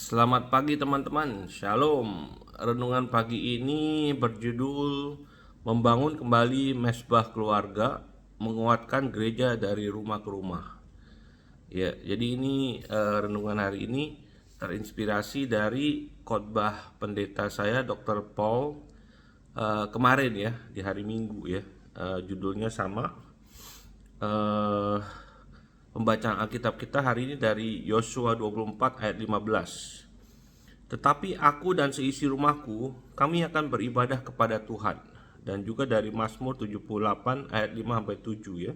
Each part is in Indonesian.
Selamat pagi teman-teman, Shalom. Renungan pagi ini berjudul Membangun kembali mesbah keluarga, menguatkan gereja dari rumah ke rumah. Ya, jadi ini renungan hari ini terinspirasi dari khotbah pendeta saya Dr. Paul kemarin ya, di hari Minggu ya. Judulnya sama. Eh, Pembacaan Alkitab kita hari ini dari Yosua 24 ayat 15. Tetapi aku dan seisi rumahku, kami akan beribadah kepada Tuhan. Dan juga dari Mazmur 78 ayat 5-7 ya.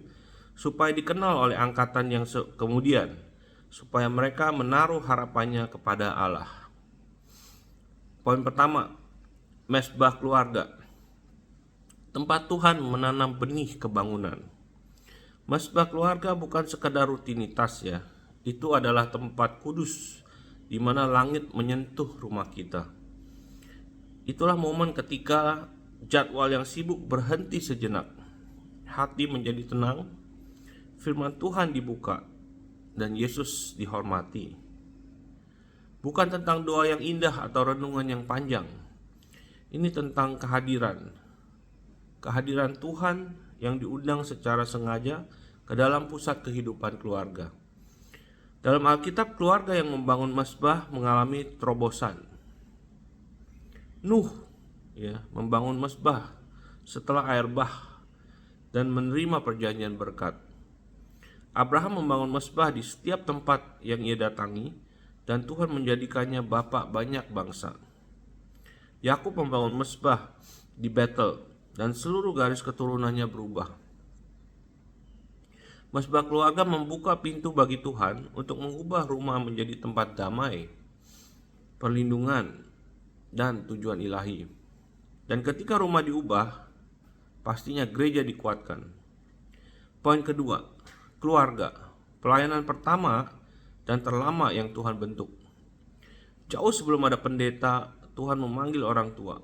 Supaya dikenal oleh angkatan yang kemudian, supaya mereka menaruh harapannya kepada Allah. Poin pertama, mesbah keluarga. Tempat Tuhan menanam benih kebangunan. Mesbah keluarga bukan sekadar rutinitas ya. Itu adalah tempat kudus di mana langit menyentuh rumah kita. Itulah momen ketika jadwal yang sibuk berhenti sejenak. Hati menjadi tenang, firman Tuhan dibuka, dan Yesus dihormati. Bukan tentang doa yang indah atau renungan yang panjang. Ini tentang kehadiran. Kehadiran Tuhan yang diundang secara sengaja ke dalam pusat kehidupan keluarga. Dalam Alkitab, keluarga yang membangun mesbah mengalami terobosan. Nuh ya, membangun mesbah setelah air bah dan menerima perjanjian berkat. Abraham membangun mesbah di setiap tempat yang ia datangi, dan Tuhan menjadikannya bapa banyak bangsa. Yakub membangun mesbah di Betel, dan seluruh garis keturunannya berubah. Mesbah keluarga membuka pintu bagi Tuhan untuk mengubah rumah menjadi tempat damai, perlindungan, dan tujuan ilahi. Dan ketika rumah diubah, pastinya gereja dikuatkan. Poin kedua, keluarga, pelayanan pertama dan terlama yang Tuhan bentuk. Jauh sebelum ada pendeta, Tuhan memanggil orang tua.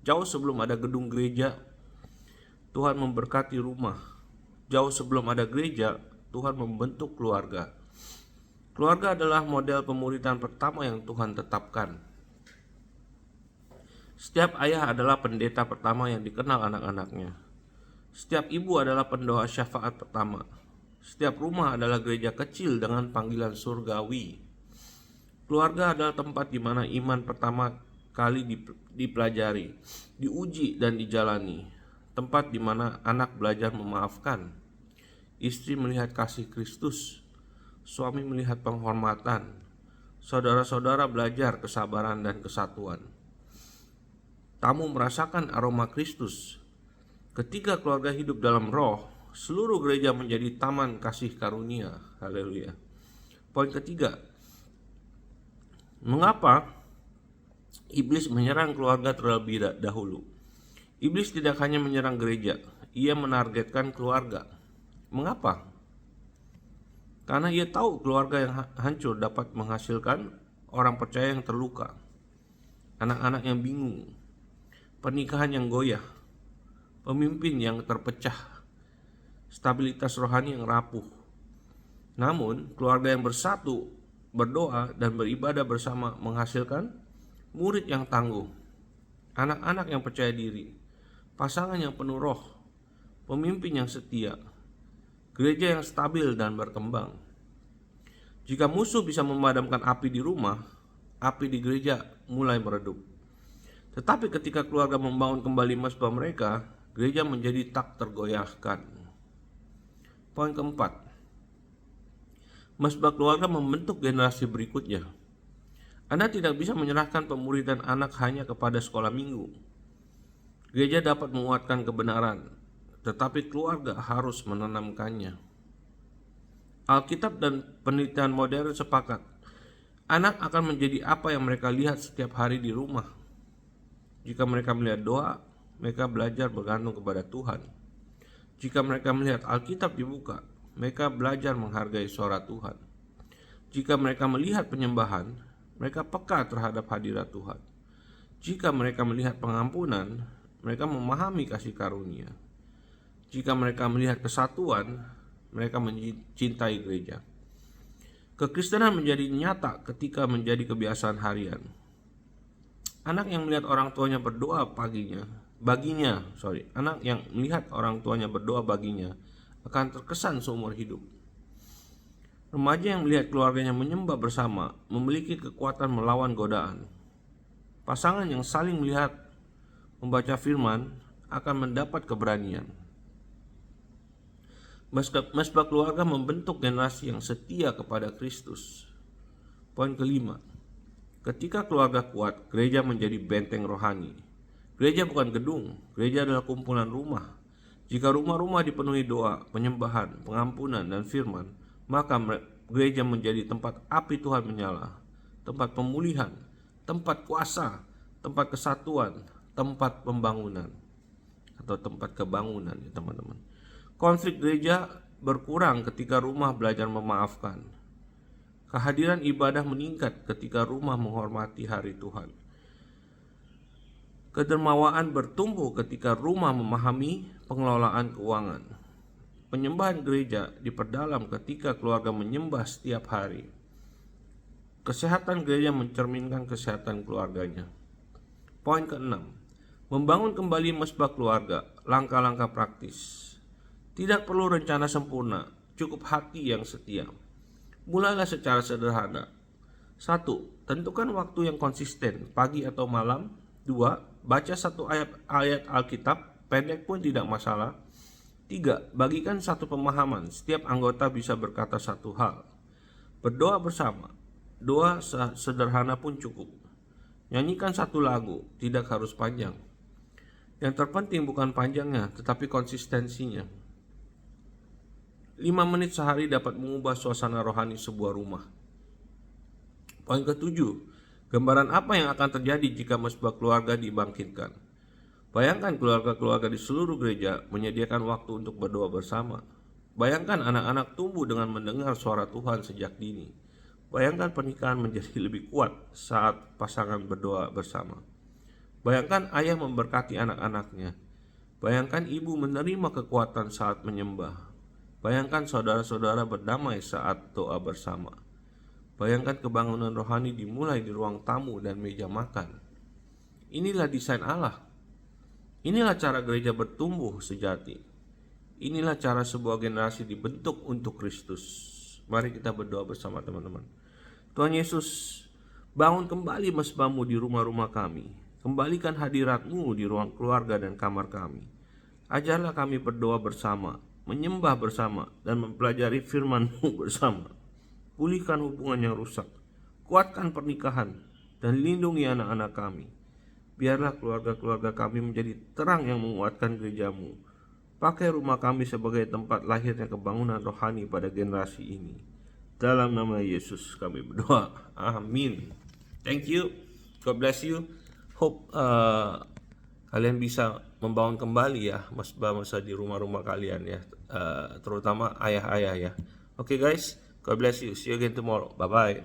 Jauh sebelum ada gedung gereja, Tuhan memberkati rumah. Jauh sebelum ada gereja, Tuhan membentuk keluarga. Keluarga adalah model pemuridan pertama yang Tuhan tetapkan. Setiap ayah adalah pendeta pertama yang dikenal anak-anaknya. Setiap ibu adalah pendoa syafaat pertama. Setiap rumah adalah gereja kecil dengan panggilan surgawi. Keluarga adalah tempat di mana iman pertama kali dipelajari, diuji dan dijalani. Tempat di mana anak belajar memaafkan, istri melihat kasih Kristus, suami melihat penghormatan, saudara-saudara belajar kesabaran dan kesatuan. Tamu merasakan aroma Kristus. Ketika keluarga hidup dalam roh, seluruh gereja menjadi taman kasih karunia. Haleluya. Poin ketiga, mengapa iblis menyerang keluarga terlebih dahulu? Iblis tidak hanya menyerang gereja, ia menargetkan keluarga. Mengapa? Karena ia tahu keluarga yang hancur dapat menghasilkan orang percaya yang terluka, anak-anak yang bingung, pernikahan yang goyah, pemimpin yang terpecah, stabilitas rohani yang rapuh. Namun, keluarga yang bersatu, berdoa, dan beribadah bersama menghasilkan murid yang tangguh, anak-anak yang percaya diri, pasangan yang penuh roh, pemimpin yang setia, gereja yang stabil dan berkembang. Jika musuh bisa memadamkan api di rumah, api di gereja mulai meredup. Tetapi ketika keluarga membangun kembali mesbah mereka, gereja menjadi tak tergoyahkan. Poin keempat, mesbah keluarga membentuk generasi berikutnya. Anda tidak bisa menyerahkan pemuridan anak hanya kepada sekolah minggu. Gereja dapat menguatkan kebenaran, tetapi keluarga harus menanamkannya. Alkitab dan penelitian modern sepakat, anak akan menjadi apa yang mereka lihat setiap hari di rumah. Jika mereka melihat doa, mereka belajar bergantung kepada Tuhan. Jika mereka melihat Alkitab dibuka, mereka belajar menghargai suara Tuhan. Jika mereka melihat penyembahan, mereka peka terhadap hadirat Tuhan. Jika mereka melihat pengampunan, mereka memahami kasih karunia. Jika mereka melihat kesatuan, mereka mencintai gereja. Kekristenan menjadi nyata ketika menjadi kebiasaan harian. Anak yang melihat orang tuanya berdoa anak yang melihat orang tuanya berdoa baginya akan terkesan seumur hidup. Remaja yang melihat keluarganya menyembah bersama memiliki kekuatan melawan godaan. Pasangan yang saling melihat membaca firman akan mendapat keberanian. Mesbah keluarga membentuk generasi yang setia kepada Kristus. Poin kelima, ketika keluarga kuat, gereja menjadi benteng rohani. Gereja bukan gedung, gereja adalah kumpulan rumah. Jika rumah-rumah dipenuhi doa, penyembahan, pengampunan, dan firman, maka gereja menjadi tempat api Tuhan menyala, tempat pemulihan, tempat kuasa, tempat kesatuan, tempat pembangunan, atau tempat kebangunan ya teman-teman. Konflik gereja berkurang ketika rumah belajar memaafkan. Kehadiran ibadah meningkat ketika rumah menghormati hari Tuhan. Kedermawaan bertumbuh ketika rumah memahami pengelolaan keuangan. Penyembahan gereja diperdalam ketika keluarga menyembah setiap hari. Kesehatan gereja mencerminkan kesehatan keluarganya. Poin keenam, membangun kembali mesbah keluarga, langkah-langkah praktis. Tidak perlu rencana sempurna, cukup hati yang setia. Mulailah secara sederhana. 1. Tentukan waktu yang konsisten, pagi atau malam. 2. Baca satu ayat Alkitab, pendek pun tidak masalah. 3. Bagikan satu pemahaman, setiap anggota bisa berkata satu hal. Berdoa bersama, doa sederhana pun cukup. Nyanyikan satu lagu, tidak harus panjang. Yang terpenting bukan panjangnya, tetapi konsistensinya. 5 menit sehari dapat mengubah suasana rohani sebuah rumah. Poin ketujuh, gambaran apa yang akan terjadi jika mesbah keluarga dibangkitkan? Bayangkan keluarga-keluarga di seluruh gereja menyediakan waktu untuk berdoa bersama. Bayangkan anak-anak tumbuh dengan mendengar suara Tuhan sejak dini. Bayangkan pernikahan menjadi lebih kuat saat pasangan berdoa bersama. Bayangkan ayah memberkati anak-anaknya. Bayangkan ibu menerima kekuatan saat menyembah. Bayangkan saudara-saudara berdamai saat doa bersama. Bayangkan kebangunan rohani dimulai di ruang tamu dan meja makan. Inilah desain Allah. Inilah cara gereja bertumbuh sejati. Inilah cara sebuah generasi dibentuk untuk Kristus. Mari kita berdoa bersama teman-teman. Tuhan Yesus, bangun kembali mesbah-Mu di rumah-rumah kami. Kembalikan hadirat-Mu di ruang keluarga dan kamar kami. Ajarlah kami berdoa bersama, menyembah bersama, dan mempelajari firman-Mu bersama. Pulihkan hubungan yang rusak, kuatkan pernikahan, dan lindungi anak-anak kami. Biarlah keluarga-keluarga kami menjadi terang yang menguatkan gereja-Mu. Pakai rumah kami sebagai tempat lahirnya kebangunan rohani pada generasi ini. Dalam nama Yesus kami berdoa. Amin. Thank you. God bless you. Hope kalian bisa membangun kembali ya mesbah-mesbah di rumah-rumah kalian ya, terutama ayah-ayah ya. Okay guys, God bless you. See you again tomorrow. Bye bye.